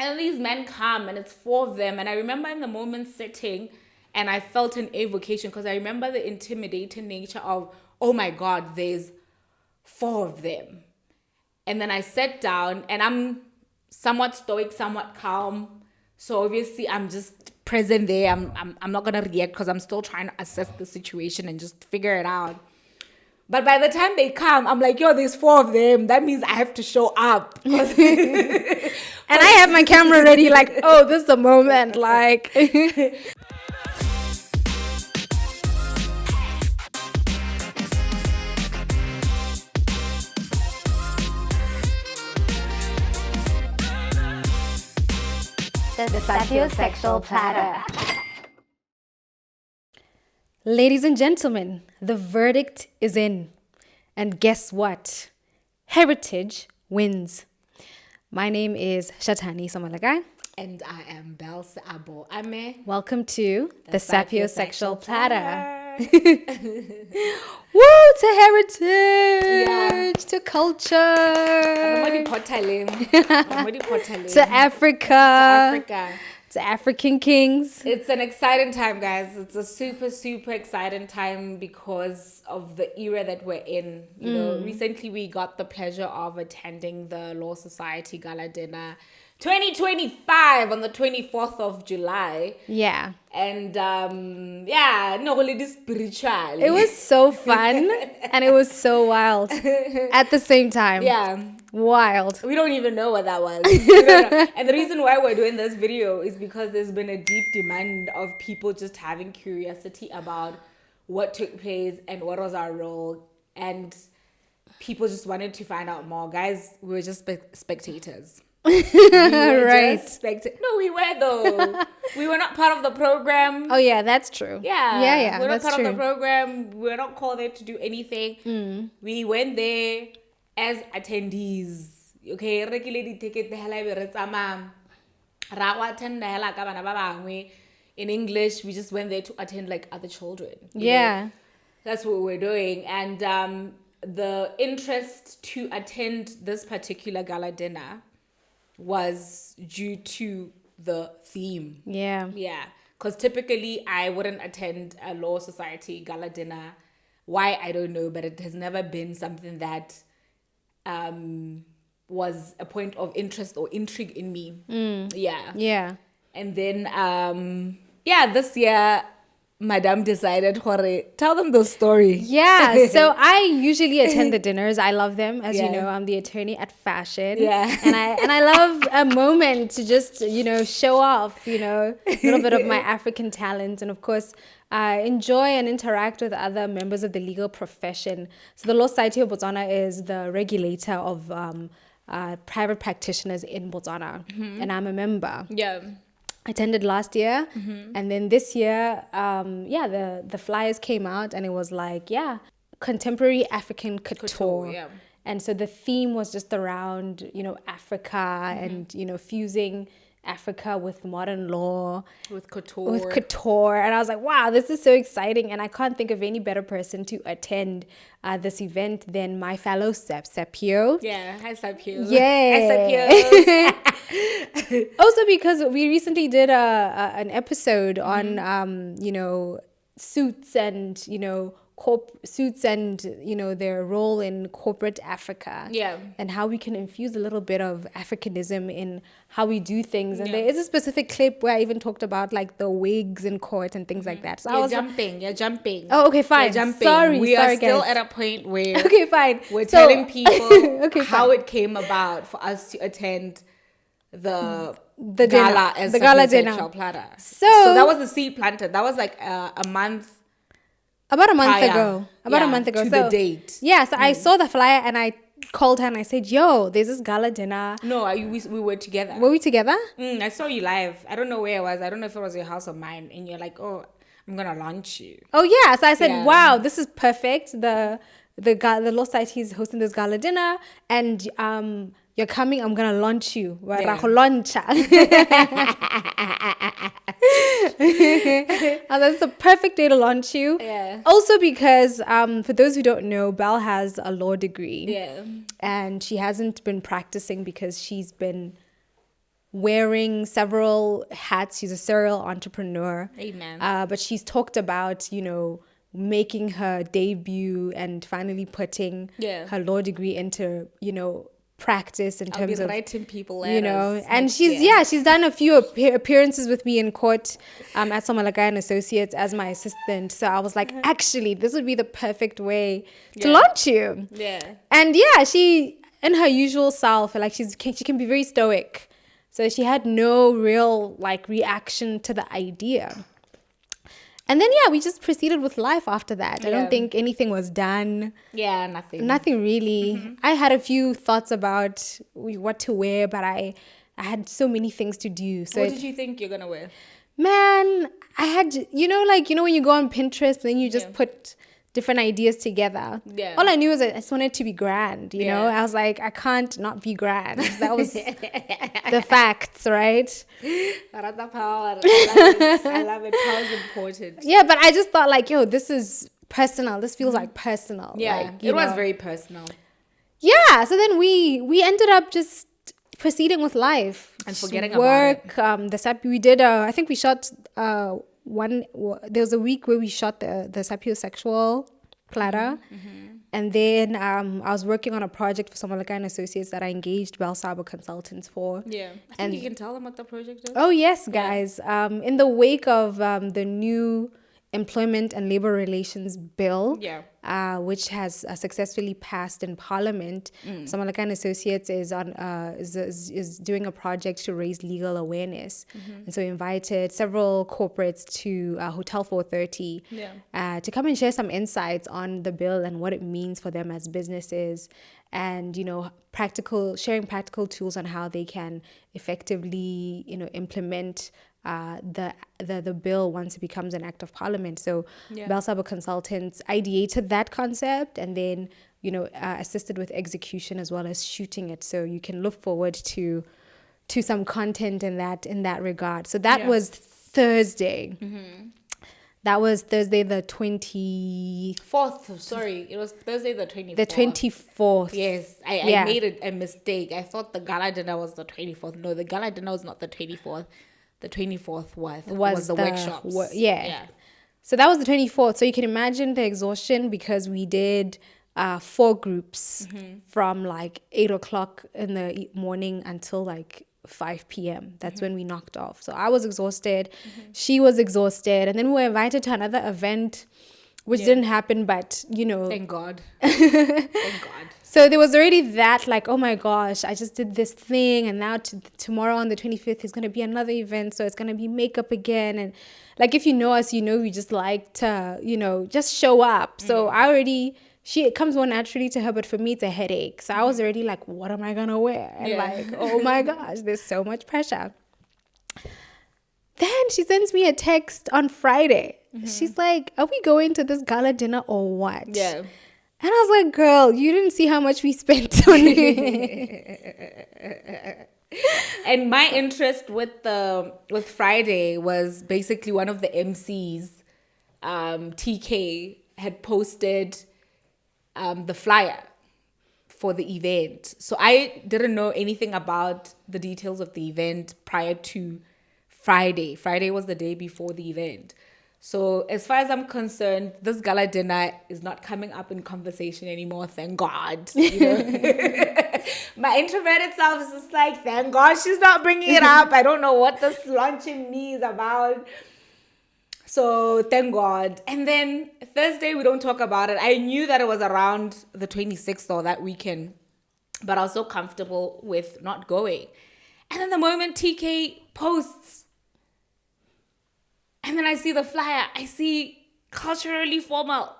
And these men come, and it's 4 of them. And I remember in the moment sitting, and I felt an evocation because I remember the intimidating nature of, oh my God, there's 4 of them. And then I sat down, and I'm somewhat stoic, somewhat calm. So obviously I'm just present there. I'm not gonna react because I'm still trying to assess the situation and just figure it out. But by the time they come, I'm like, yo, there's 4 of them. That means I have to show up. And I have my camera ready, like, oh, this is the moment. Like, The Sapiosexual platter. ladies and gentlemen, the verdict is in. And guess what? Heritage wins. My name is Shatani Samalagai. And I am Belle Abo Ame. Welcome to the Sapiosexual platter. platter. Woo, to heritage, to culture, to Africa, to African kings. It's an exciting time, guys. It's a super, super exciting time because of the era that we're in. You know, recently we got the pleasure of attending the Law Society Gala Dinner 2025 on the 24th of July. Yeah. And no, really spiritual. It was so fun and it was so wild at the same time. Yeah. Wild. We don't even know what that was. We don't know. And the reason why we're doing this video is because there's been a deep demand of people just having curiosity about what took place and what was our role. And people just wanted to find out more. Guys, we were just spectators. Right. No, we were though. We were not part of the program. Oh yeah, that's true. Yeah. We're not that's part true. of the program. We're not called there to do anything. We went there as attendees. Okay, regularly ticket the hell in English. We just went there to attend like other children. You know? That's what we're doing. And the interest to attend this particular gala dinner was due to the theme. Yeah. Because typically I wouldn't attend a law society gala dinner. Why, I don't know, but it has never been something that was a point of interest or intrigue in me. Yeah. And then this year Madame decided, tell them the story. Yeah, so I usually attend the dinners. I love them. As you know, I'm the attorney at fashion. Yeah. And I love a moment to just, show off, a little bit of my African talent. And of course, enjoy and interact with other members of the legal profession. So the Law Society of Botswana is the regulator of private practitioners in Botswana. And I'm a member. Yeah. I attended last year, and then this year, the flyers came out, and it was like, contemporary African couture. Yeah. And so the theme was just around, Africa and, fusing Africa with modern law. With couture. And I was like, wow, this is so exciting. And I can't think of any better person to attend this event than my fellow Sapio. Yeah, hi Sapio. Yeah. Hi Sapio. Also because we recently did an episode on, suits and, suits and, their role in corporate Africa. Yeah. And how we can infuse a little bit of Africanism in how we do things. And there is a specific clip where I even talked about like the wigs in court and things like that. So You're jumping. Oh, okay, fine. You're jumping. Sorry, we are still guys. at a point where Okay, fine. We're telling people Fine. it came about for us to attend the The gala dinner. as The gala Sapiosexual dinner. platter. So that was the seed planted. That was like a month About a month prior. ago. About a month ago. To So the date. Yeah, so I saw the flyer and I called her and I said, yo, there's this gala dinner. No, we were together. Were we together? I saw you live. I don't know where it was. I don't know if it was your house or mine. And you're like, oh, I'm going to launch you. Oh, yeah. So I said, Yeah. wow, this is perfect. The Law Society is hosting this gala dinner and you're coming, I'm going to launch you. Yeah. That's the perfect day to launch you. Yeah. Also because, for those who don't know, Belle has a law degree. Yeah. And she hasn't been practicing because she's been wearing several hats. She's a serial entrepreneur. Amen. But she's talked about, making her debut and finally putting her law degree into, practice in I'll be terms of writing people and she's done a few appearances with me in court at Sapiosexual and Associates as my assistant. So I was like, actually, this would be the perfect way to launch you. And she, in her usual self, like she can be very stoic, so she had no real like reaction to the idea. And then, we just proceeded with life after that. I don't think anything was done. Yeah, nothing. Nothing really. I had a few thoughts about what to wear, but I had so many things to do. So what did you think you're going to wear? Man, I had, when you go on Pinterest, then you just put different ideas together. Yeah. All I knew was I just wanted to be grand, you know? I was like, I can't not be grand. That was the facts, right? I love it. Power is important. Yeah, but I just thought like, this is personal. This feels like personal. Yeah, like, it was very personal. Yeah, so then we ended up just proceeding with life. And forgetting work, about it. We did, I think we shot... there was a week where we shot the Sapiosexual platter, and then I was working on a project for Sapiosexual and Associates that I engaged Bell Consultants for. I think you can tell them what the project is. Oh yes, guys. In the wake of the new Employment and Labor Relations Bill, which has successfully passed in Parliament, Sapiosexual and Associates is doing a project to raise legal awareness, and so we invited several corporates to Hotel 430 to come and share some insights on the bill and what it means for them as businesses, and sharing practical tools on how they can effectively implement the bill once it becomes an act of parliament. So Bell Consultants ideated that concept and then assisted with execution as well as shooting it. So you can look forward to some content in that regard. So that was Thursday. That was Thursday the 24th. Sorry, it was Thursday the 24th. The 24th. Yes, I made a mistake. I thought the gala dinner was the 24th. No, the gala dinner was not the 24th. The 24th was the workshops. So that was the 24th. So you can imagine the exhaustion because we did 4 groups from like 8 o'clock in the morning until like 5 p.m. That's when we knocked off. So I was exhausted. She was exhausted. And then we were invited to another event, which didn't happen, but Thank God. Thank God. So there was already that, like, oh my gosh, I just did this thing, and now tomorrow on the 25th is going to be another event, so it's going to be makeup again. And like, if you know us, we just like to, just show up. So it comes more naturally to her, but for me, it's a headache. So I was already like, what am I going to wear? And like, oh my gosh, there's so much pressure. Then she sends me a text on Friday. She's like, are we going to this gala dinner or what? Yeah. And I was like, girl, you didn't see how much we spent on it. And my interest with Friday was basically one of the MCs, TK, had posted the flyer for the event. So I didn't know anything about the details of the event prior to Friday. Friday was the day before the event. So as far as I'm concerned, this gala dinner is not coming up in conversation anymore. Thank God. My introverted self is just like, thank God she's not bringing it up. I don't know what this launching me is about. So thank God. And then Thursday, we don't talk about it. I knew that it was around the 26th or that weekend, but I was so comfortable with not going. And then the moment TK posts, and then I see the flyer, I see culturally formal,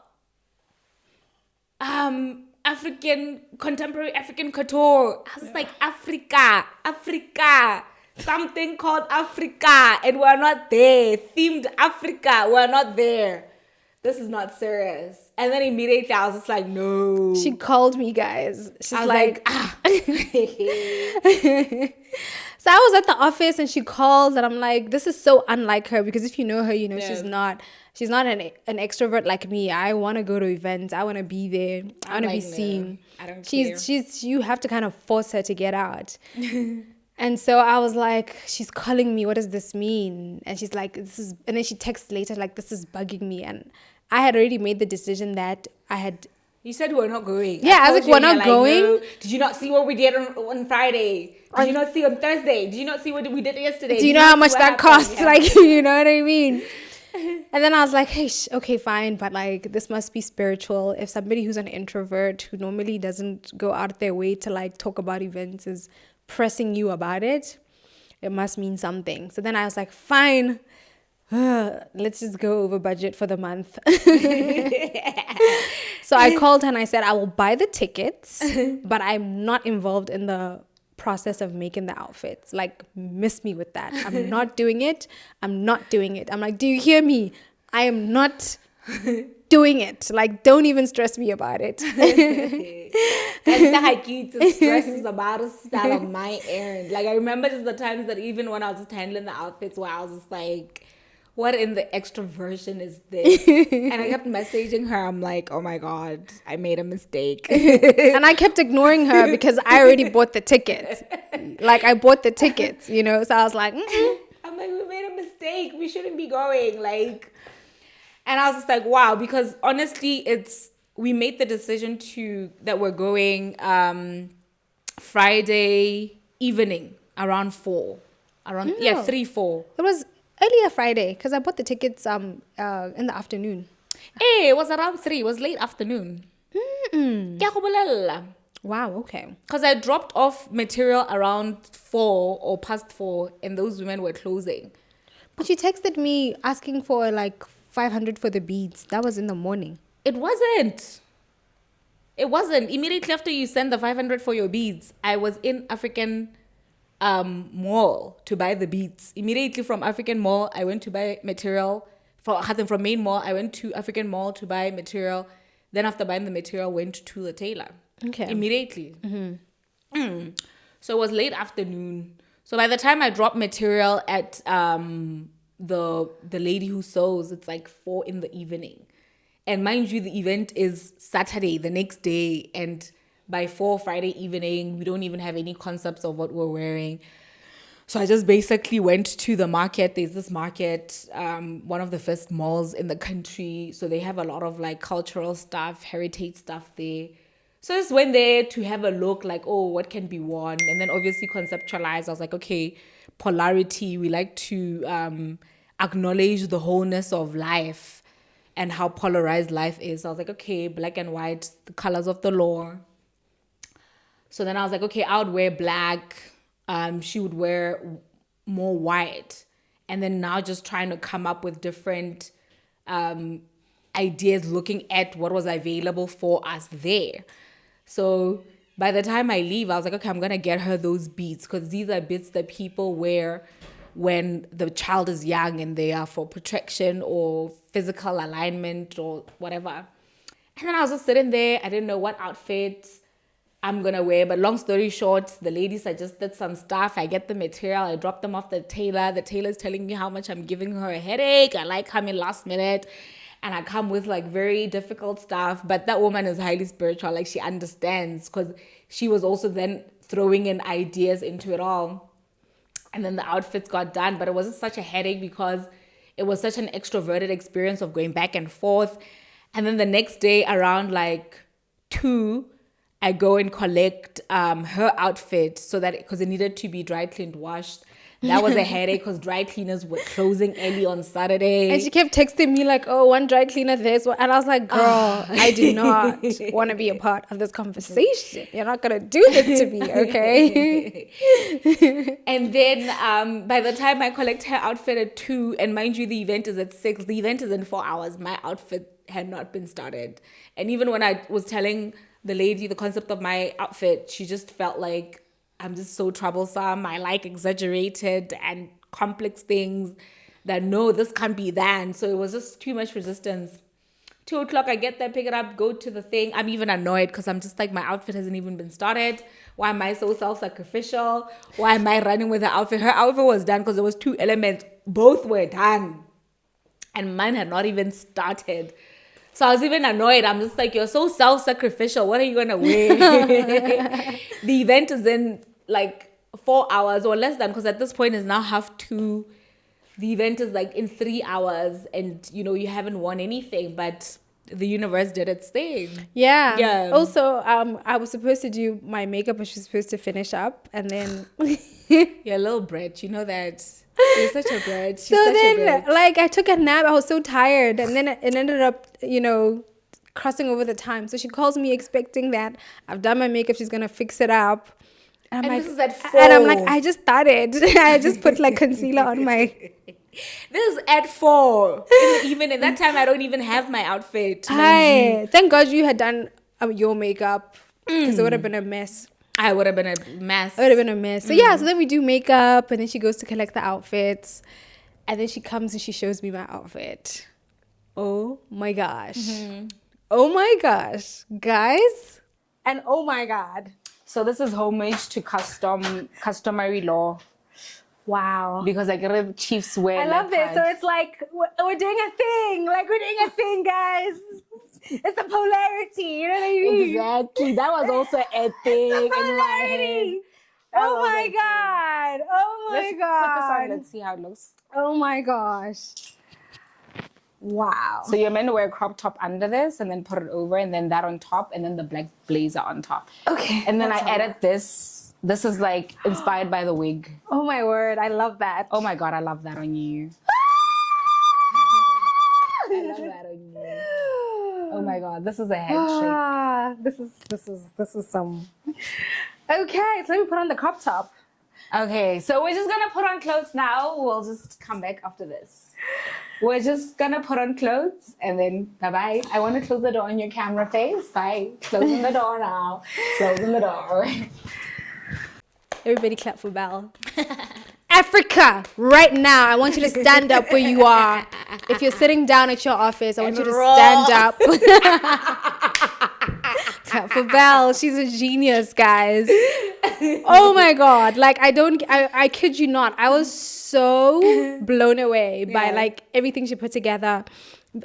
contemporary African couture. I was like, Africa, something called Africa, and we're not there. Themed Africa, we're not there. This is not serious. And then immediately I was just like, no. She called me, guys. She's like ah. So I was at the office and she calls and I'm like, this is so unlike her, because if you know her, she's not an extrovert like me. I want to go to events. I want to be there. I want to be seen. I don't care. You have to kind of force her to get out. And so I was like, she's calling me. What does this mean? And she's like, this is, and then she texts later, like, this is bugging me. And I had already made the decision that I had. You said we're not going. Yeah, I was like, we're not going. No. Did you not see what we did on Friday? Did you not see on Thursday? Did you not see what we did yesterday? Do you know how much that costs? Yeah. Like, you know what I mean? And then I was like, hey, okay, fine. But like, this must be spiritual. If somebody who's an introvert who normally doesn't go out their way to like talk about events is pressing you about it, it must mean something. So then I was like, fine, let's just go over budget for the month. So I called her and I said, I will buy the tickets, but I'm not involved in the process of making the outfits. Like, miss me with that. I'm not doing it. I'm not doing it. I'm like, do you hear me? I am not doing it. Like, don't even stress me about it. And that to stress is about a style of my errand. Like, I remember just the times that even when I was just handling the outfits where I was just like, what in the extroversion is this? And I kept messaging her. I'm like, oh my God, I made a mistake. And I kept ignoring her because I already bought the tickets. Like, I bought the tickets, you know? So I was like, I'm like, we made a mistake. We shouldn't be going. Like, and I was just like, wow, because honestly, we made the decision that we're going Friday evening around 4. Around, No. 3, 4. It was earlier Friday because I bought the tickets in the afternoon. Hey, it was around 3. It was late afternoon. Wow, okay. Because I dropped off material around 4 or past 4 and those women were closing. But you texted me asking for like 500 for the beads. That was in the morning. It wasn't. Immediately after you sent the 500 for your beads, I was in African Mall to buy the beads. Immediately from African Mall, I went to buy material. From Main Mall, I went to African Mall to buy material. Then after buying the material, went to the tailor. Okay. Immediately. So it was late afternoon. So by the time I dropped material at the lady who sews, it's like 4 in the evening. And mind you, the event is Saturday, the next day. And by 4 Friday evening, we don't even have any concepts of what we're wearing. So I just basically went to the market. There's this market, one of the first malls in the country. So they have a lot of like cultural stuff, heritage stuff there. So I just went there to have a look like, oh, what can be worn? And then obviously conceptualize. I was like, okay, polarity. We like to acknowledge the wholeness of life and how polarized life is. So I was like, okay, black and white, the colors of the law. So then I was like, okay, I would wear black. She would wear more white. And then now just trying to come up with different ideas, looking at what was available for us there. So by the time I leave, I was like, okay, I'm going to get her those beads because these are bits that people wear when the child is young and they are for protection or physical alignment or whatever. And then I was just sitting there. I didn't know what outfit I'm going to wear. But long story short, the lady suggested some stuff. I get the material. I drop them off the tailor. The tailor's telling me how much I'm giving her a headache. I like coming last minute. And I come with like very difficult stuff. But that woman is highly spiritual. Like she understands because she was also then throwing in ideas into it all. And then the outfits got done. But it wasn't such a headache because it was such an extroverted experience of going back and forth. And then the next day around like 2, I go and collect her outfit so that because it needed to be dry cleaned, washed. That was a headache because dry cleaners were closing early on Saturday. And she kept texting me like, oh, one dry cleaner this one. And I was like, girl, I do not want to be a part of this conversation. You're not going to do this to me, okay? And then by the time I collect her outfit at 2, and mind you, the event is at 6. The event is in 4 hours. My outfit had not been started. And even when I was telling the lady the concept of my outfit, she just felt like I'm just so troublesome. I like exaggerated and complex things that no, this can't be that. So it was just too much resistance. 2 o'clock, I get there, pick it up, go to the thing. I'm even annoyed because I'm just like, my outfit hasn't even been started. Why am I so self-sacrificial? Why am I running with her outfit? Her outfit was done because there was 2 elements. Both were done. And mine had not even started. So I was even annoyed. I'm just like, you're so self-sacrificial. What are you going to wear? The event is in like 4 hours or less than, because at this point it's now 1:30. The event is like in 3 hours, and you haven't won anything, but the universe did its thing. Yeah. Yeah. Also, I was supposed to do my makeup, and she's supposed to finish up, and then You're a little brat, you know that. You're such a brat. She's so such a then brat. like I took a nap. I was so tired, and then it ended up, crossing over the time. So she calls me expecting that I've done my makeup. She's gonna fix it up. And I'm And like, this is at and I'm like, 4. I just started. I just put like concealer on my. This is at 4 in the evening. That time I don't even have my outfit. Hi. Thank God you had done your makeup, because it would have been a mess. I would have been a mess. It would have been a mess. So yeah, so then we do makeup, and then she goes to collect the outfits, and then she comes and she shows me my outfit. Oh my gosh. Oh my gosh, guys. And oh my God. So this is homage to customary law, Wow. because like the chiefs wear. I love it. leopard. So it's like we're doing a thing. Like we're doing a thing, guys. It's the polarity. You know what I mean? Exactly. That was also a thing in my head. Polarity. That Oh was my a thing. God. Oh my Let's God. put this on. Let's see how it looks. Oh my gosh. Wow. So you're meant to wear a crop top under this, and then put it over, and then that on top, and then the black blazer on top. Okay. And then I that's all. added this. This is like inspired by the wig. Oh my word. I love that. Oh my God, I love that on you. I love that on you. Oh my God, this is a head shake. Ah, this is some. Okay, so let me put on the crop top. Okay, so we're just gonna put on clothes now. We'll just come back after this. We're just gonna put on clothes and then bye-bye. I want to close the door on your camera face. Bye. Closing the door now. Closing the door. Everybody clap for Belle. Africa, right now, I want you to stand up where you are. If you're sitting down at your office, I want you to stand up. Clap for Belle. She's a genius, guys. Oh my God. Like, I kid you not. I was so blown away by like everything she put together.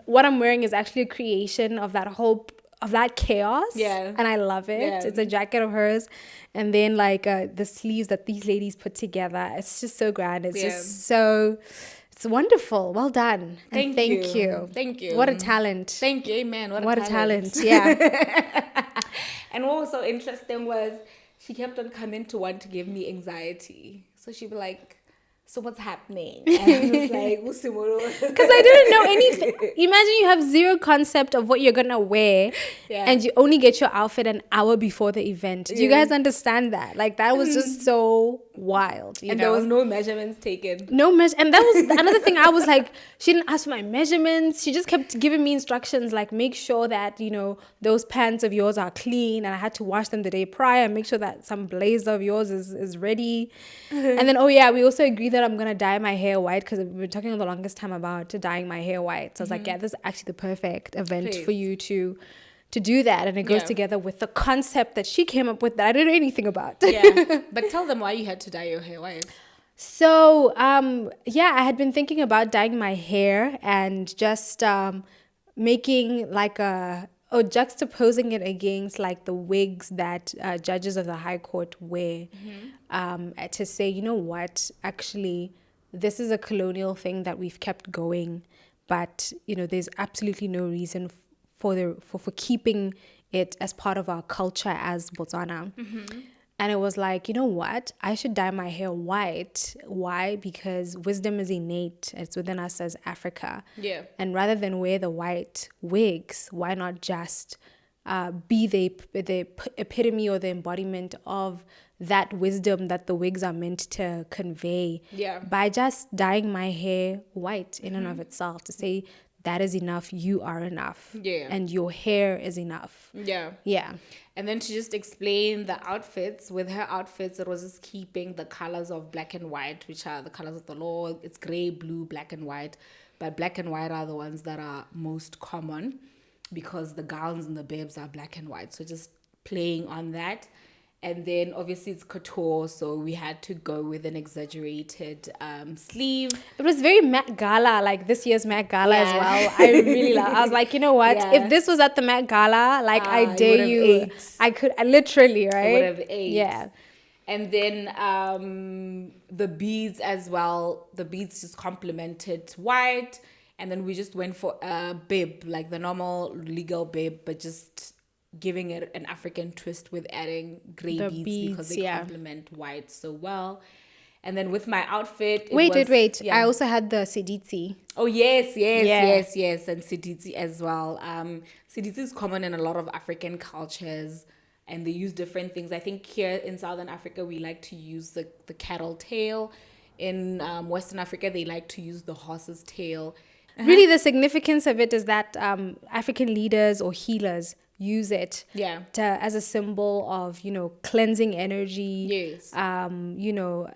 What I'm wearing is actually a creation of that chaos. Yeah. And I love it. Yeah. It's a jacket of hers. And then like the sleeves that these ladies put together. It's just so grand. It's just so, it's wonderful. Well done. And Thank you. Thank you. What a talent. Thank you, amen. What a talent. Yeah. And what was so interesting was she kept on coming to want to give me anxiety. So she'd be like, so what's happening? And I was like, Because I didn't know anything. Imagine you have zero concept of what you're going to wear, and you only get your outfit an hour before the event. Do you guys understand that? Like, that was just so wild. And there was no measurements taken. And that was another thing. I was like, she didn't ask for my measurements. She just kept giving me instructions, like, make sure that, those pants of yours are clean, and I had to wash them the day prior, and make sure that some blazer of yours is ready. And then, we also agreed that I'm gonna dye my hair white, because we've been talking the longest time about dyeing my hair white. So I was like, yeah, this is actually the perfect event for you to do that, and it goes together with the concept that she came up with that I didn't know anything about. Yeah, but tell them why you had to dye your hair white. So I had been thinking about dyeing my hair and just making like juxtaposing it against like the wigs that judges of the High Court wear, to say, you know what, actually, this is a colonial thing that we've kept going, but there's absolutely no reason for keeping it as part of our culture as Botswana. And it was like, you know what? I should dye my hair white. Why? Because wisdom is innate. It's within us as Africa. Yeah. And rather than wear the white wigs, why not just be the epitome or the embodiment of that wisdom that the wigs are meant to convey? Yeah. By just dyeing my hair white in and of itself, to say, that is enough, you are enough. Yeah. And your hair is enough. Yeah. Yeah. And then to just explain the outfits, with her outfits, it was just keeping the colors of black and white, which are the colors of the law. It's gray, blue, black and white. But black and white are the ones that are most common, because the gowns and the bibs are black and white. So just playing on that. And then obviously it's couture, so we had to go with an exaggerated sleeve. It was very Met Gala, like this year's Met Gala as well. I really love. I was like, you know what? Yeah. If this was at the Met Gala, like I dare would've you, ate. I could literally, right? Would've ate. Yeah. And then the beads as well. The beads just complemented white. And then we just went for a bib, like the normal legal bib, but just giving it an African twist with adding gray The beads because beads, they yeah. complement white so well. And then with my outfit, Wait. yeah. I also had the Siditi. Oh, yes, Yeah. and Siditi as well. Siditi is common in a lot of African cultures, and they use different things. I think here in Southern Africa, we like to use the cattle tail. In Western Africa, they like to use the horse's tail. Really, the significance of it is that African leaders or healers use it Yeah. as a symbol of, cleansing energy, Yes.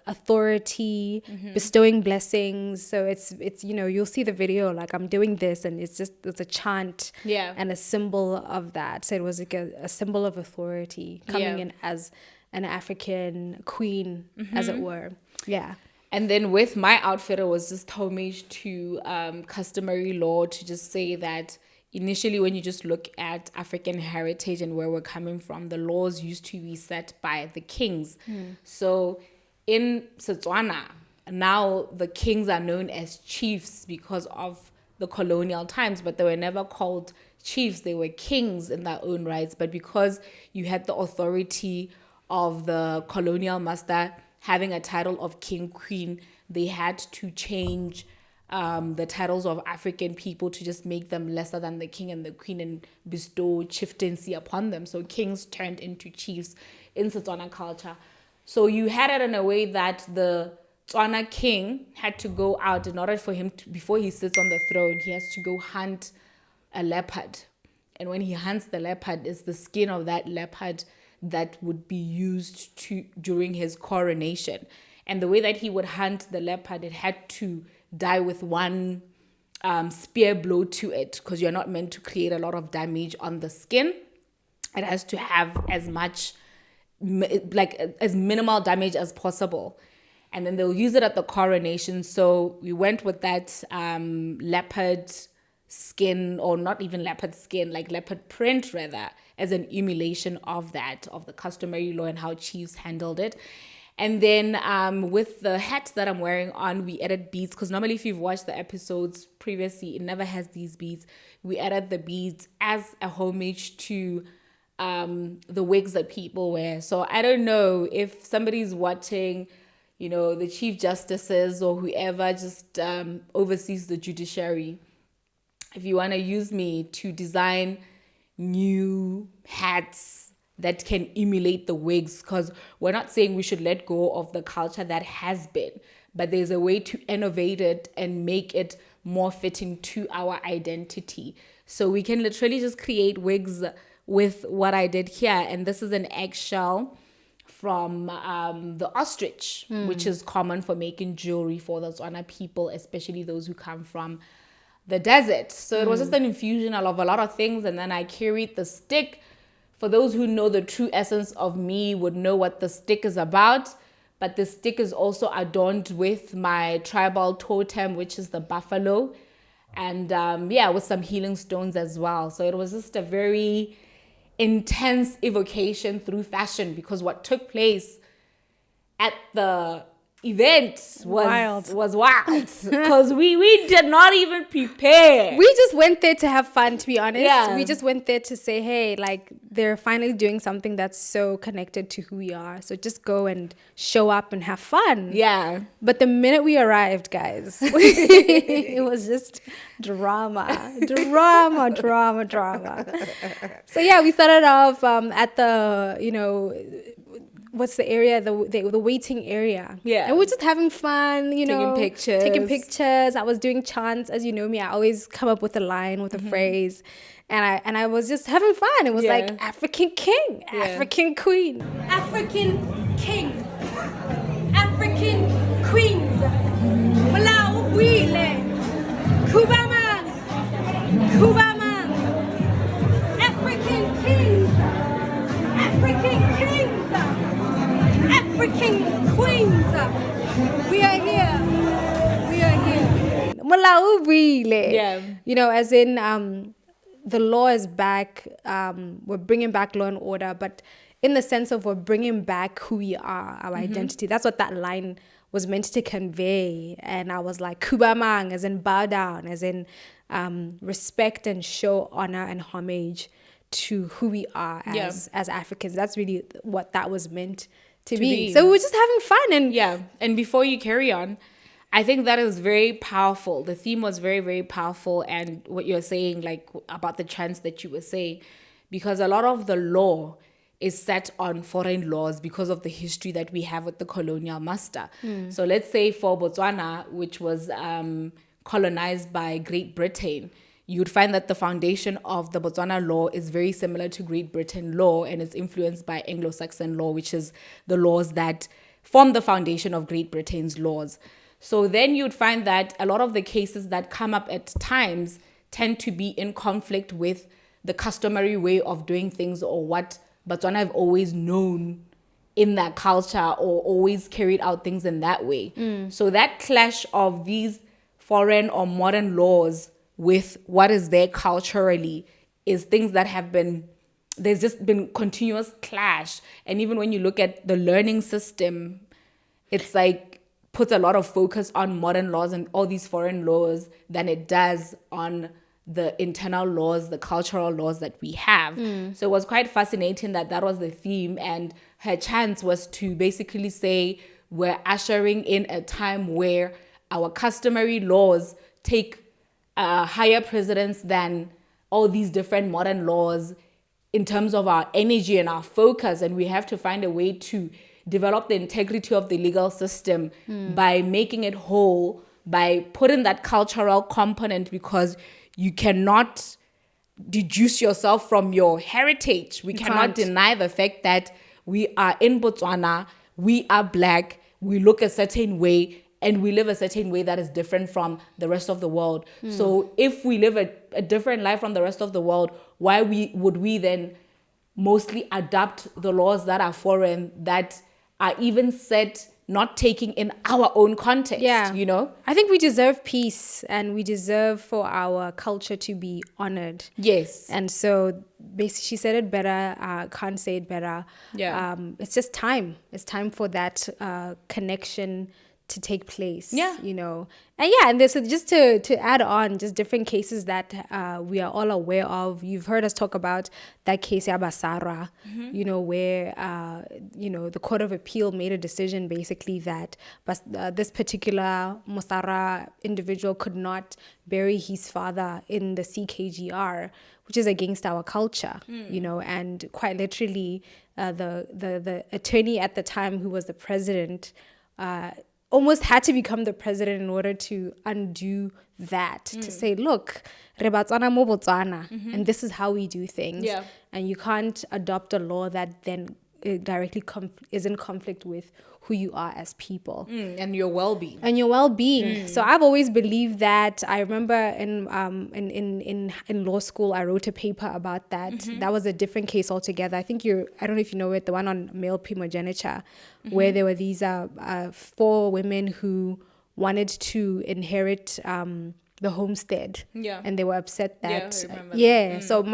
authority, bestowing blessings. So it's you'll see the video, like I'm doing this, and it's a chant, Yeah. and a symbol of that. So it was like a symbol of authority coming Yeah. in as an African queen, as it were. Yeah. And then with my outfit, it was just homage to customary law, to just say that initially when you just look at African heritage and where we're coming from, the laws used to be set by the kings. So in Botswana, now the kings are known as chiefs because of the colonial times, but they were never called chiefs. They were kings in their own rights. But because you had the authority of the colonial master having a title of king, queen, they had to change the titles of African people to just make them lesser than the king and the queen and bestow chieftaincy upon them. So kings turned into chiefs in Setswana culture. So you had it in a way that the Tswana king had to go out in order for him to, before he sits on the throne, he has to go hunt a leopard. And when he hunts the leopard, it's the skin of that leopard that would be used during his coronation. And the way that he would hunt the leopard, it had to die with one spear blow to it, because you're not meant to create a lot of damage on the skin. It has to have as much, as minimal damage as possible. And then they'll use it at the coronation. So we went with that leopard skin, or not even leopard skin, like leopard print rather, as an emulation of that, of the customary law and how chiefs handled it. And then with the hat that I'm wearing on, we added beads, because normally if you've watched the episodes previously, it never has these beads. We added the beads as a homage to the wigs that people wear. So I don't know if somebody's watching, the chief justices or whoever just oversees the judiciary, if you want to use me to design new hats that can emulate the wigs, because we're not saying we should let go of the culture that has been, but there's a way to innovate it and make it more fitting to our identity. So we can literally just create wigs with what I did here. And this is an eggshell from the ostrich, which is common for making jewelry for the Tswana people, especially those who come from the desert. So it was just an infusion of a lot of things. And then I carried the stick. For those who know the true essence of me would know what the stick is about. But the stick is also adorned with my tribal totem, which is the buffalo. And with some healing stones as well. So it was just a very intense evocation through fashion, because what took place at the event was wild, because we did not even prepare. We just went there to have fun, to be honest. Yeah. We just went there to say, hey, like, they're finally doing something that's so connected to who we are. So just go and show up and have fun. Yeah. But the minute we arrived, guys, it was just drama. So yeah, we started off at the, what's the area, the waiting area. Yeah. And we're just having fun, Taking pictures. I was doing chants. As you know me, I always come up with a line, with a phrase. And I was just having fun. It was like African king, African queen. African king, African queens, Malau Wile, Kubama, African kings, African kings, African queens. We are here. Malau Wile. Yeah. As in the law is back. We're bringing back law and order, but in the sense of we're bringing back who we are, our identity. That's what that line was meant to convey. And I was like, kubamang, as in bow down, as in respect and show honor and homage to who we are as Africans. That's really what that was meant to be. So we were just having fun. And and before you carry on, I think that is very powerful. The theme was very, very powerful. And what you're saying, like about the chants that you were saying, because a lot of the law is set on foreign laws because of the history that we have with the colonial master. So let's say for Botswana, which was colonized by Great Britain, you'd find that the foundation of the Botswana law is very similar to Great Britain law, and it's influenced by Anglo-Saxon law, which is the laws that form the foundation of Great Britain's laws. So then you'd find that a lot of the cases that come up at times tend to be in conflict with the customary way of doing things, or what Botswana have always known in that culture, or always carried out things in that way. So that clash of these foreign or modern laws with what is there culturally is things that have been, there's just been continuous clash. And even when you look at the learning system, it's like puts a lot of focus on modern laws and all these foreign laws than it does on the internal laws, the cultural laws that we have. So it was quite fascinating that was the theme, and her chance was to basically say we're ushering in a time where our customary laws take higher precedence than all these different modern laws in terms of our energy and our focus, and we have to find a way to develop the integrity of the legal system by making it whole, by putting that cultural component, because you cannot deduce yourself from your heritage. We cannot deny the fact that we are in Botswana, we are Black, we look a certain way, and we live a certain way that is different from the rest of the world. So if we live a different life from the rest of the world, why would we then mostly adapt the laws that are foreign, that are even set not taking in our own context, you know? I think we deserve peace, and we deserve for our culture to be honored. Yes. And so basically she said it better, can't say it better. It's just time. It's time for that connection to take place, you know. And this, so just to add on, just different cases that we are all aware of. You've heard us talk about that case Abasara, you know, where you know, the Court of Appeal made a decision basically that this particular Mosara individual could not bury his father in the CKGR, which is against our culture, you know. And quite literally the attorney at the time, who was the president, almost had to become the president in order to undo that, to say, look, re Botswana mo Botswana, and this is how we do things. And you can't adopt a law that then directly is in conflict with who you are as people. And your well-being. So I've always believed that. I remember in law school, I wrote a paper about that. That was a different case altogether. I think I don't know if you know it, the one on male primogeniture, where there were these 4 women who wanted to inherit the homestead, and they were upset that I remember. So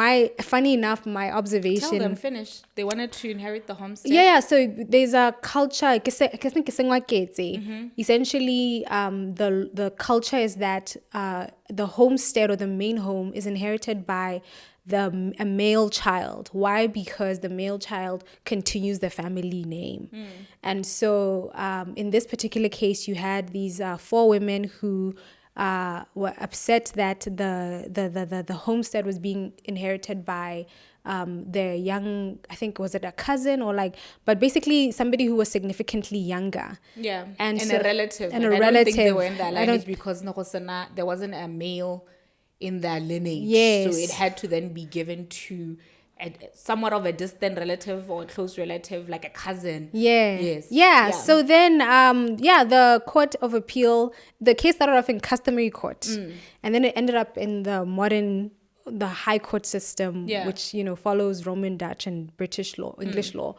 funny enough, my observation, Tell them, finish. They wanted to inherit the homestead. So there's a culture, essentially the culture is that the homestead, or the main home, is inherited by a male child. Why? Because the male child continues the family name. And so in this particular case, you had these 4 women who were upset that the homestead was being inherited by their young, I think, was it a cousin or but basically somebody who was significantly younger. And so, a relative. And a relative. I don't think they were in that lineage because there wasn't a male in their lineage. So it had to then be given to somewhat of a distant relative or a close relative, like a cousin. So then the Court of Appeal, the case started off in customary court, and then it ended up in the high court system, which, you know, follows Roman, Dutch, and British law, English law.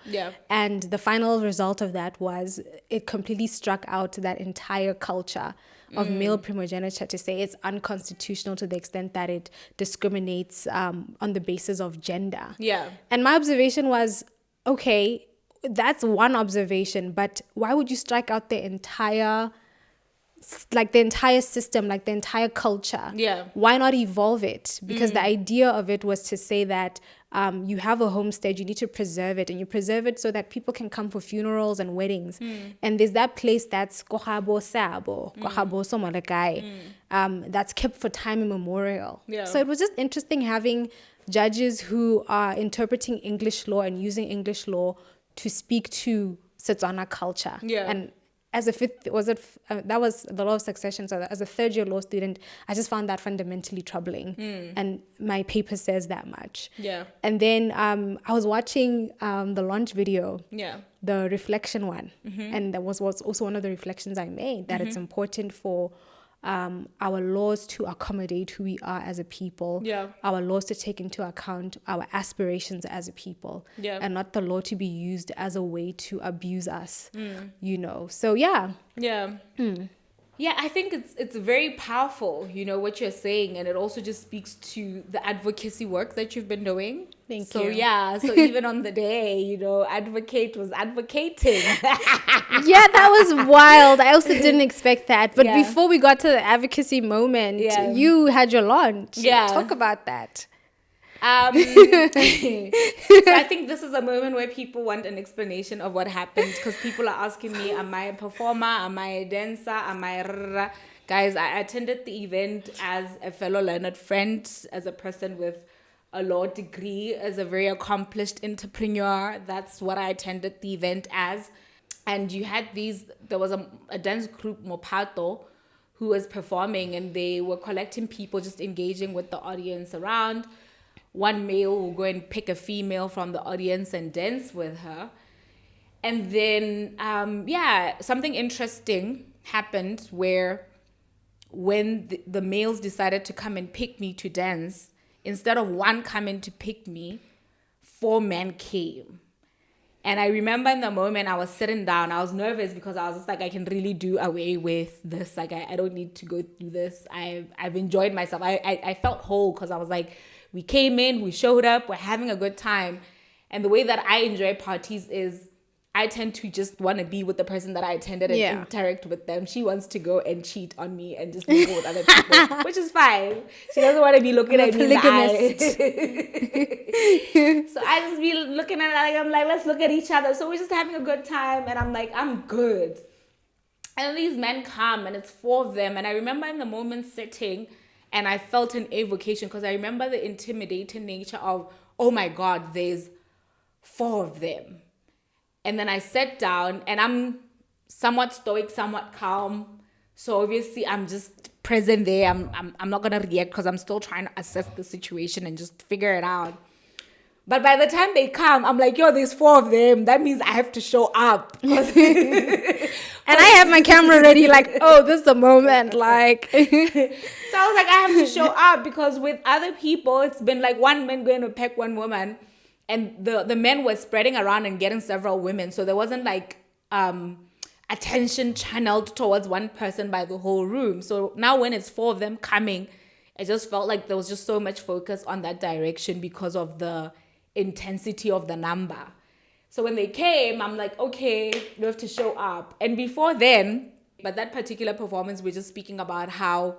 And the final result of that was it completely struck out that entire culture of male primogeniture, to say it's unconstitutional to the extent that it discriminates on the basis of gender. And my observation was, okay, that's one observation, but why would you strike out the entire system, like the entire culture? Yeah. Why not evolve it? Because the idea of it was to say that you have a homestead, you need to preserve it, and you preserve it so that people can come for funerals and weddings. And there's that place that's Kohabo Sabo, Kohabo Somalakai, that's kept for time immemorial. Yeah. So it was just interesting having judges who are interpreting English law and using English law to speak to Setswana culture. Yeah. And as a that was the law of succession. So as a third-year law student, I just found that fundamentally troubling. And my paper says that much. Yeah. And then I was watching the launch video, Yeah. the reflection one. And that was also one of the reflections I made, that it's important for our laws to accommodate who we are as a people, Yeah. our laws to take into account our aspirations as a people, Yeah. and not the law to be used as a way to abuse us, So yeah. Yeah. Yeah, I think it's very powerful, what you're saying, and it also just speaks to the advocacy work that you've been doing. Thank so, you. yeah, so even on the day, Advocate was advocating. Yeah, that was wild. I also didn't expect that. But Yeah. before we got to the advocacy moment, Yeah. you had your launch. Yeah. Talk about that. So I think this is a moment where people want an explanation of what happened, because people are asking me, am I a performer? Am I a dancer? Am I a... Guys, I attended the event as a fellow learned friend, as a person with a law degree, as a very accomplished entrepreneur. That's what I attended the event as. And you had there was a dance group, Mopato, who was performing, and they were collecting people, just engaging with the audience around. One male will go and pick a female from the audience and dance with her. And then, something interesting happened where when the males decided to come and pick me to dance, instead of one coming to pick me, 4 men came. And I remember in the moment I was sitting down, I was nervous because I was just like, I can really do away with this. Like, I don't need to go through this. I've enjoyed myself. I felt whole because I was like, we came in, we showed up, we're having a good time. And the way that I enjoy parties is I tend to just want to be with the person that I attended and interact with them. She wants to go and cheat on me and just mingle with other people, which is fine. She doesn't want to be looking at me in the eye. So I just be looking at her, I'm like, let's look at each other. So we're just having a good time, and I'm like, I'm good. And these men come, and it's 4 of them. And I remember in the moment sitting, and I felt an evocation, because I remember the intimidating nature of, oh my God, there's 4 of them. And then I sat down, and I'm somewhat stoic, somewhat calm. So obviously I'm just present there. I'm not gonna react because I'm still trying to assess the situation and just figure it out. But by the time they come, I'm like, yo, there's 4 of them. That means I have to show up. And I have my camera ready, like, oh, this is the moment, like. So I was like, I have to show up, because with other people, it's been like one man going to peck one woman, and the men were spreading around and getting several women. So there wasn't like attention channeled towards one person by the whole room. So now when it's 4 of them coming, it just felt like there was just so much focus on that direction because of the intensity of the number. So when they came, I'm like, okay, you have to show up. And before then, but that particular performance, we're just speaking about how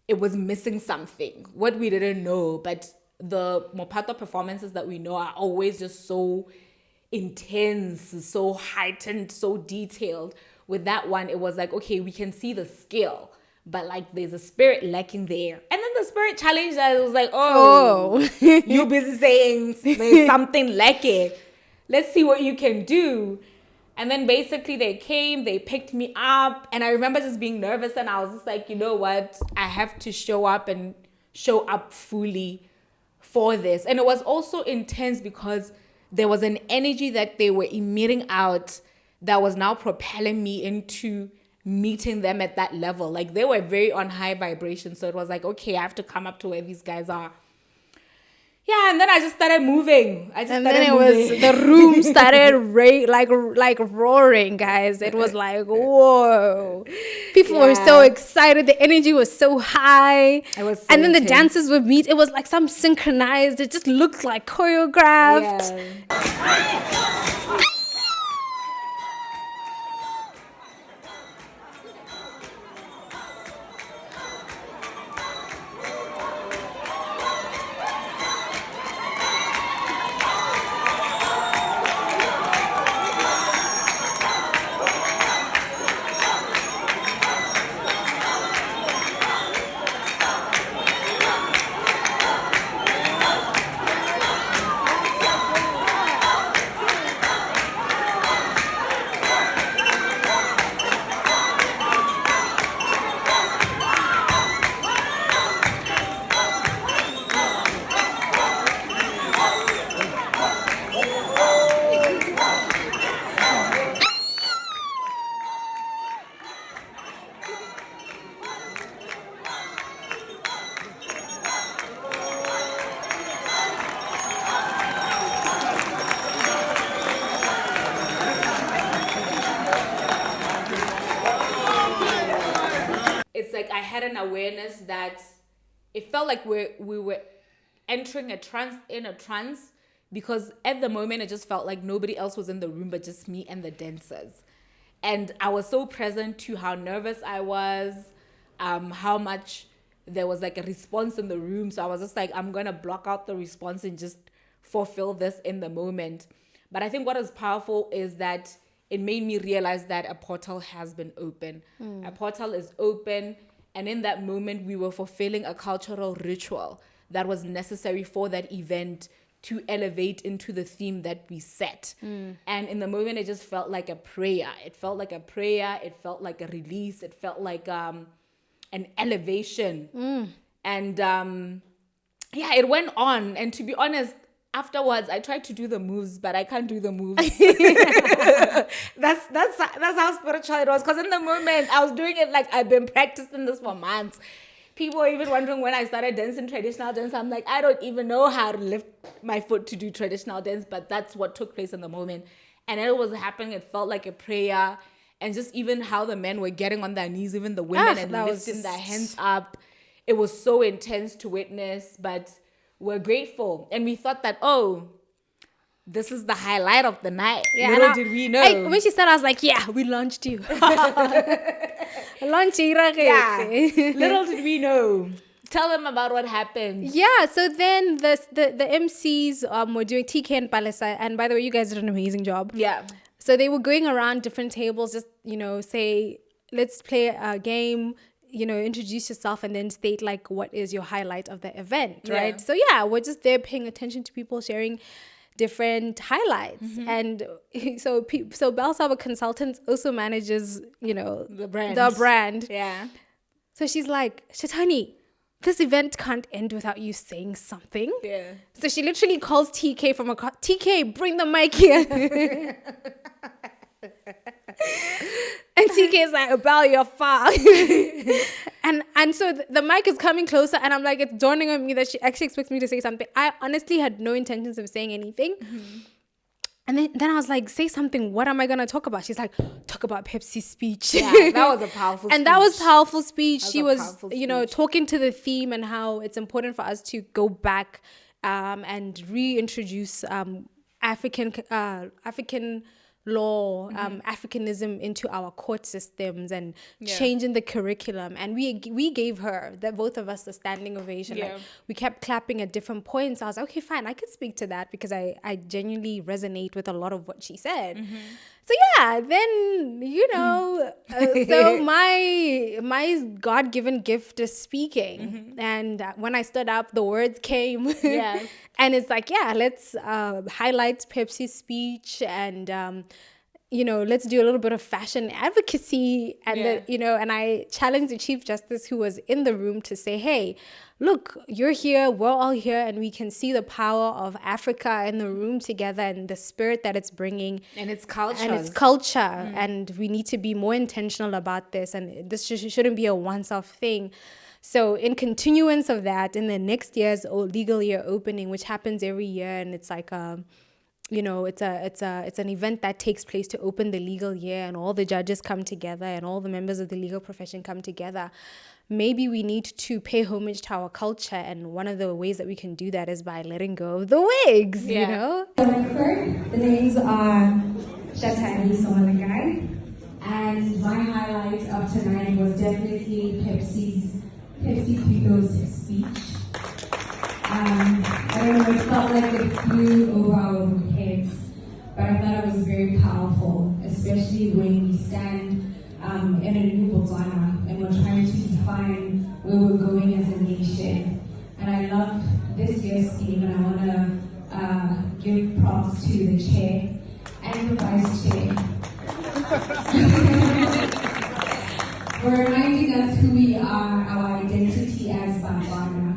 it was missing something, what we didn't know. But the Mopato performances that we know are always just so intense, so heightened, so detailed. With that one, it was like, okay, we can see the skill, but like there's a spirit lacking there. And then the spirit challenged us. It was like, oh. You busy saying there's something lacking. Let's see what you can do. And then basically they came, they picked me up, and I remember just being nervous, and I was just like, you know what? I have to show up and show up fully for this. And it was also intense because there was an energy that they were emitting out that was now propelling me into meeting them at that level. Like, they were very on high vibration. So it was like, okay, I have to come up to where these guys are. Yeah, and then I just started moving. And then the room started like roaring, guys. It was like, whoa. People were so excited. The energy was so high. It was so and then the intense. dances would meet. It was like some synchronized. It just looked like choreographed. Yeah. It's like I had an awareness that it felt like we were entering a trance because at the moment it just felt like nobody else was in the room but just me and the dancers. And I was so present to how nervous I was, how much there was like a response in the room. So I was just like, I'm going to block out the response and just fulfill this in the moment. But I think what is powerful is that it made me realize that a portal has been open. A portal is open. And in that moment, we were fulfilling a cultural ritual that was necessary for that event to elevate into the theme that we set. And in the moment, it just felt like a prayer. It felt like a prayer. It felt like a release. It felt like an elevation. And it went on. And to be honest, afterwards, I tried to do the moves, but I can't do the moves. That's how spiritual it was. Because in the moment, I was doing it like I've been practicing this for months. People were even wondering when I started dancing traditional dance. I'm like, I don't even know how to lift my foot to do traditional dance, but that's what took place in the moment. And it was happening. It felt like a prayer. And just even how the men were getting on their knees, even the women, and lifting their hands up. It was so intense to witness, but we're grateful. And we thought that, this is the highlight of the night. Yeah, Little did we know. When she said, I was like, yeah, we launched you. Launch Yeah. Little did we know. Tell them about what happened. Yeah, so then the MCs were doing TK and Palesa. And by the way, you guys did an amazing job. Yeah. So they were going around different tables, just, say, let's play a game, introduce yourself and then state like what is your highlight of the event, right? So we're just there paying attention to people sharing different highlights. And so Bell Saba Consultants also manages, the brand. Yeah. So she's like, Shatani, this event can't end without you saying something. Yeah. So she literally calls TK from across. TK, bring the mic here. And TK is like, Belle, you're far. and so the mic is coming closer, and I'm like, it's dawning on me that she actually expects me to say something. I honestly had no intentions of saying anything. And then I was like, say something. What am I going to talk about? She's like, talk about Pepsi's speech. Yeah, that was a powerful speech. And that was powerful speech. She was, powerful speech. talking to the theme and how it's important for us to go back and reintroduce African law, Africanism into our court systems and changing the curriculum. And we gave her, both of us, a standing ovation. Like, we kept clapping at different points. I was like, okay, fine, I could speak to that because I genuinely resonate with a lot of what she said. So then, so my God-given gift is speaking. And when I stood up, the words came. And it's like, let's highlight Pepsi's speech and let's do a little bit of fashion advocacy. And, Yeah. and I challenged the Chief Justice who was in the room to say, hey, look, you're here, we're all here, and we can see the power of Africa in the room together and the spirit that it's bringing. And its culture. And its culture. And we need to be more intentional about this. And this shouldn't be a once-off thing. So in continuance of that, in the next year's legal year opening, which happens every year, and it's like it's an event that takes place to open the legal year, and all the judges come together and all the members of the legal profession come together. Maybe we need to pay homage to our culture, and one of the ways that we can do that is by letting go of the wigs, The names are Shatani Somalagai, and my highlight of tonight was definitely Pepsi Pico's speech. I don't know, it felt like it flew over our heads, but I thought it was very powerful, especially when we stand in a new Botswana and we're trying to define where we're going as a nation. And I love this year's theme, and I want to give props to the chair and the vice chair for reminding us who we are, our identity as Botswana.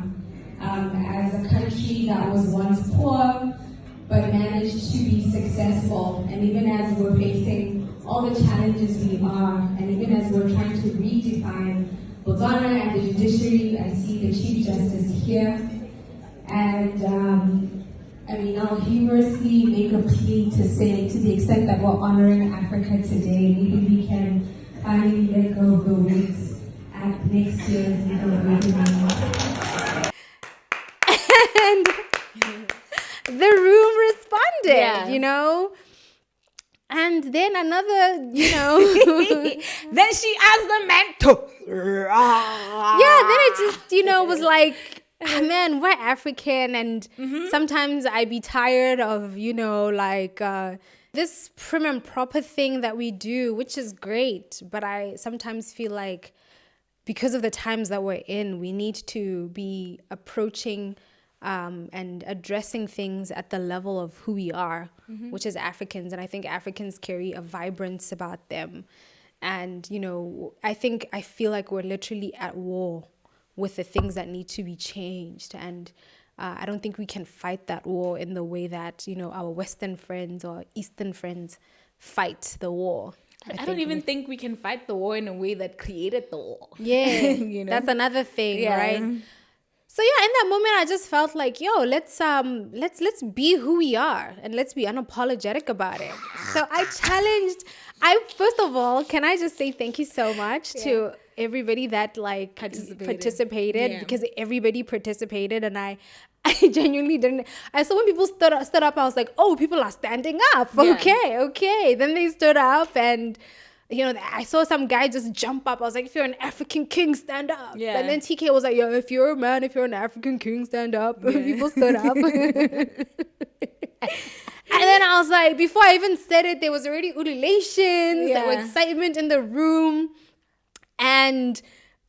As a country that was once poor but managed to be successful, and even as we're facing all the challenges we are, and even as we're trying to redefine Botswana and the judiciary, I see the Chief Justice here, and I'll humorously make a plea to say, to the extent that we're honoring Africa today, maybe we can finally let go of the wigs at next year's legal opening. And the room responded, And then another, Then she asked the man to. Yeah, then it just, was like, man, we're African. And sometimes I be tired of, this prim and proper thing that we do, which is great. But I sometimes feel like because of the times that we're in, we need to be approaching and addressing things at the level of who we are, which is Africans. And I think Africans carry a vibrance about them. And, I feel like we're literally at war with the things that need to be changed. And I don't think we can fight that war in the way that, our Western friends or Eastern friends fight the war. I don't even think we can fight the war in a way that created the war. Yeah, that's another thing, right? So yeah, in that moment, I just felt like, let's be who we are and let's be unapologetic about it. So first of all, can I just say thank you so much to everybody that participated because everybody participated, and I genuinely didn't. I saw when people stood up, I was like, oh, people are standing up. Yeah. Okay. Then they stood up, and I saw some guy just jump up. I was like, if you're an African king, stand up. Yeah. And then TK was like, if you're a man, if you're an African king, stand up. Yeah. People stood up. And then I was like, before I even said it, there was already ululations. There was excitement in the room. And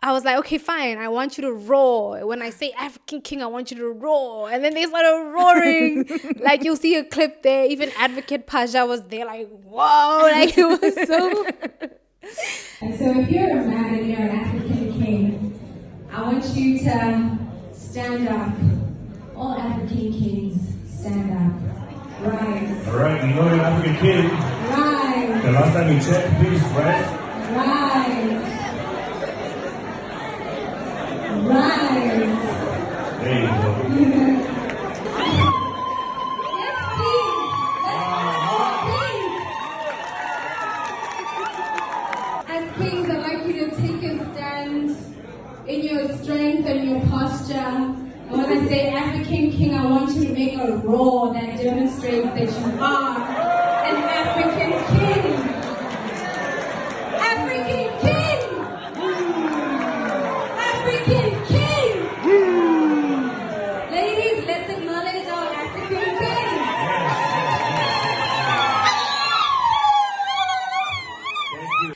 I was like, okay, fine. I want you to roar. When I say African king, I want you to roar. And then they started roaring. Like, you'll see a clip there. Even Advocate Paja was there, like, whoa. Like, it was so... And so if you're a man and you're an African king, I want you to stand up. All African kings, stand up. Rise. All right, you know you're an African king. Rise. The last time you checked, please, right? Rise. Rise. There you go. Yes, please. As kings, I'd like you to take a stand in your strength and your posture. When I say African king, I want you to make a roar that demonstrates that you are an African king. African king! African king! Ladies, let's acknowledge our African king.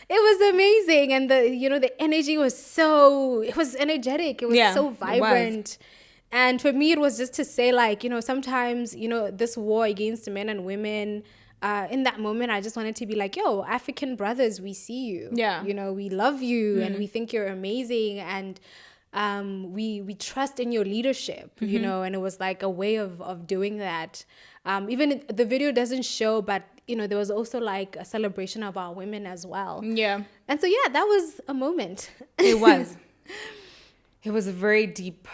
It was amazing, and the energy was it was energetic. It was so vibrant. And for me, it was just to say, like, sometimes, this war against men and women, in that moment, I just wanted to be like, yo, African brothers, we see you. Yeah. You know, we love you and we think you're amazing. And we trust in your leadership, you know, and it was like a way of doing that. Even the video doesn't show, but, you know, there was also like a celebration of our women as well. Yeah. And so, yeah, that was a moment. It was. It was a very deep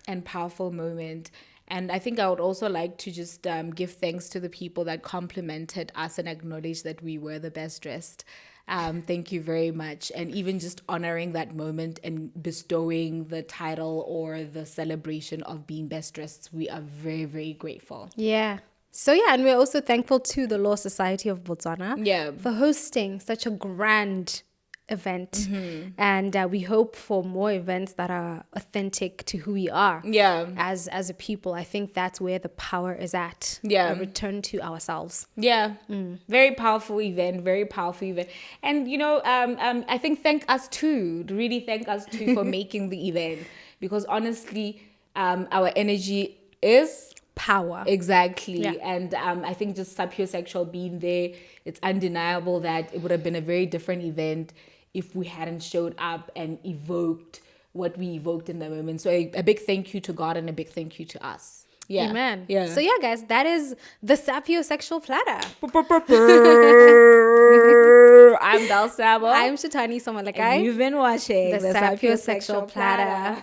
and powerful moment. And I think I would also like to just give thanks to the people that complimented us and acknowledged that we were the best dressed. Thank you very much. And even just honoring that moment and bestowing the title or the celebration of being best dressed, we are very, very grateful. Yeah. So, yeah, and we're also thankful to the Law Society of Botswana Yeah. for hosting such a grand event. And we hope for more events that are authentic to who we are Yeah. as a people. I think that's where the power is at. Yeah. A return to ourselves. Yeah, very powerful event, very powerful event. And, you know, I think thank us too for making the event, because honestly, our energy is Power. exactly. Yeah. And I think just Sapiosexual being there, it's undeniable that it would have been a very different event if we hadn't showed up and evoked what we evoked in the moment. So a big thank you to God and a big thank you to us. Yeah. Amen. Yeah. So, yeah, guys, that is the Sapiosexual platter. I'm Dal Sabo. I'm Shatani and Somalakai. you've been watching The Sapiosexual platter.